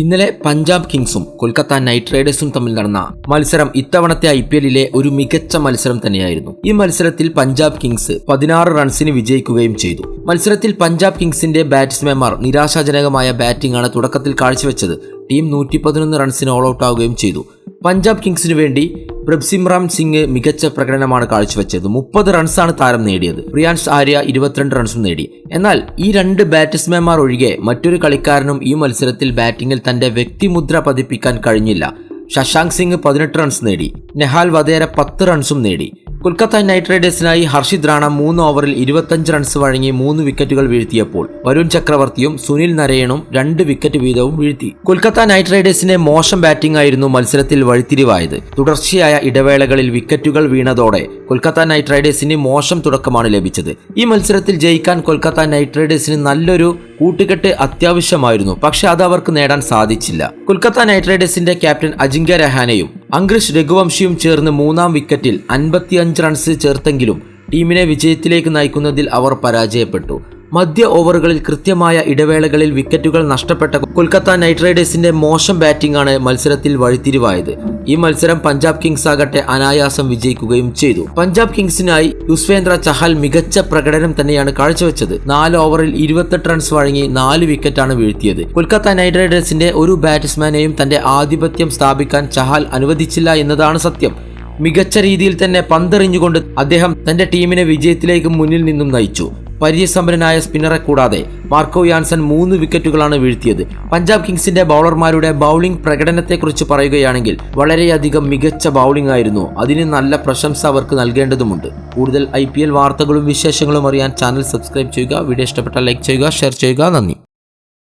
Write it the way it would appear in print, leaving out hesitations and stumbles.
ഇന്നലെ പഞ്ചാബ് കിങ്സും കൊൽക്കത്ത നൈറ്റ് റൈഡേഴ്സും തമ്മിൽ നടന്ന മത്സരം ഇത്തവണത്തെ IPLലെ ഒരു മികച്ച മത്സരം തന്നെയായിരുന്നു. ഈ മത്സരത്തിൽ പഞ്ചാബ് കിങ്സ് 16 റൺസിന് വിജയിക്കുകയും ചെയ്തു. മത്സരത്തിൽ പഞ്ചാബ് കിങ്സിന്റെ ബാറ്റ്സ്മാൻമാർ നിരാശാജനകമായ ബാറ്റിംഗാണ് തുടക്കത്തിൽ കാഴ്ചവെച്ചത്. ടീം 111 റൺസിന് ഓൾ ഔട്ട് ആവുകയും ചെയ്തു. പഞ്ചാബ് കിങ്സിനു വേണ്ടി പ്രഭ്സിമ്രാൻ സിംഗ് മികച്ച പ്രകടനമാണ് കാഴ്ചവെച്ചത്. 30 റൺസാണ് താരം നേടിയത്. പ്രിയാൻഷ് ആര്യ 22 റൺസും നേടി. എന്നാൽ ഈ രണ്ട് ബാറ്റ്സ്മാൻമാർ ഒഴികെ മറ്റൊരു കളിക്കാരനും ഈ മത്സരത്തിൽ ബാറ്റിംഗിൽ തന്റെ വ്യക്തിമുദ്ര പതിപ്പിക്കാൻ കഴിഞ്ഞില്ല. ശശാങ്ക് സിംഗ് 18 റൺസ് നേടി. നെഹാൽ വധേര 10 റൺസും നേടി. കൊൽക്കത്ത നൈറ്റ് റൈഡേഴ്സിനായി ഹർഷിത് റാണ 3 ഓവറിൽ 25 റൺസ് വഴങ്ങി 3 വിക്കറ്റുകൾ വീഴ്ത്തിയപ്പോൾ വരുൺ ചക്രവർത്തിയും സുനിൽ നരയണും 2 വിക്കറ്റ് വീതവും വീഴ്ത്തി. കൊൽക്കത്ത നൈറ്റ് റൈഡേഴ്സിന്റെ മോശം ബാറ്റിംഗ് ആയിരുന്നു മത്സരത്തിൽ വഴിത്തിരിവായത്. തുടർച്ചയായ ഇടവേളകളിൽ വിക്കറ്റുകൾ വീണതോടെ കൊൽക്കത്ത നൈറ്റ് റൈഡേഴ്സിന് മോശം തുടക്കമാണ് ലഭിച്ചത്. ഈ മത്സരത്തിൽ ജയിക്കാൻ കൊൽക്കത്ത നൈറ്റ് റൈഡേഴ്സിന് നല്ലൊരു കൂട്ടുകെട്ട് അത്യാവശ്യമായിരുന്നു. പക്ഷെ അത് അവർക്ക് നേടാൻ സാധിച്ചില്ല. കൊൽക്കത്ത നൈറ്റ് റൈഡേഴ്സിന്റെ ക്യാപ്റ്റൻ അജിങ്ക്യ രഹാനെയും അംഗ്രിഷ് രഘുവംശിയും ചേർന്ന് 3-ാം വിക്കറ്റിൽ 55 റൺസ് ചേർത്തെങ്കിലും ടീമിനെ വിജയത്തിലേക്ക് നയിക്കുന്നതിൽ അവർ പരാജയപ്പെട്ടു. മധ്യ ഓവറുകളിൽ കൃത്യമായ ഇടവേളകളിൽ വിക്കറ്റുകൾ നഷ്ടപ്പെട്ട കൊൽക്കത്ത നൈറ്റ് റൈഡേഴ്സിന്റെ മോശം ബാറ്റിംഗ് ആണ് മത്സരത്തിൽ വഴിത്തിരിവായത്. ഈ മത്സരം പഞ്ചാബ് കിങ്സ് ആകട്ടെ അനായാസം വിജയിക്കുകയും ചെയ്തു. പഞ്ചാബ് കിങ്സിനായി യുസ്വേന്ദ്ര ചഹൽ മികച്ച പ്രകടനം തന്നെയാണ് കാഴ്ചവെച്ചത്. 4 ഓവറിൽ 28 റൺസ് വഴങ്ങി 4 വിക്കറ്റാണ് വീഴ്ത്തിയത്. കൊൽക്കത്ത നൈറ്റ് റൈഡേഴ്സിന്റെ ഒരു ബാറ്റ്സ്മാനെയും തന്റെ ആധിപത്യം സ്ഥാപിക്കാൻ ചഹൽ അനുവദിച്ചില്ല എന്നതാണ് സത്യം. മികച്ച രീതിയിൽ തന്നെ പന്തെറിഞ്ഞുകൊണ്ട് അദ്ദേഹം തന്റെ ടീമിനെ വിജയത്തിലേക്ക് മുന്നിൽ നിന്നും നയിച്ചു. പരിചയസമ്പന്നനായ സ്പിന്നറെ കൂടാതെ മാർക്കോ യാൻസൺ 3 വിക്കറ്റുകളാണ് വീഴ്ത്തിയത്. പഞ്ചാബ് കിങ്സിന്റെ ബൗളർമാരുടെ ബൗളിംഗ് പ്രകടനത്തെക്കുറിച്ച് പറയുകയാണെങ്കിൽ വളരെയധികം മികച്ച ബൗളിംഗ് ആയിരുന്നു. അതിന് നല്ല പ്രശംസ അവർക്ക് നൽകേണ്ടതുണ്ട്. കൂടുതൽ IPL വാർത്തകളും വിശേഷങ്ങളും അറിയാൻ ചാനൽ സബ്സ്ക്രൈബ് ചെയ്യുക. വീഡിയോ ഇഷ്ടപ്പെട്ടാൽ ലൈക്ക് ചെയ്യുക, ഷെയർ ചെയ്യുക. നന്ദി.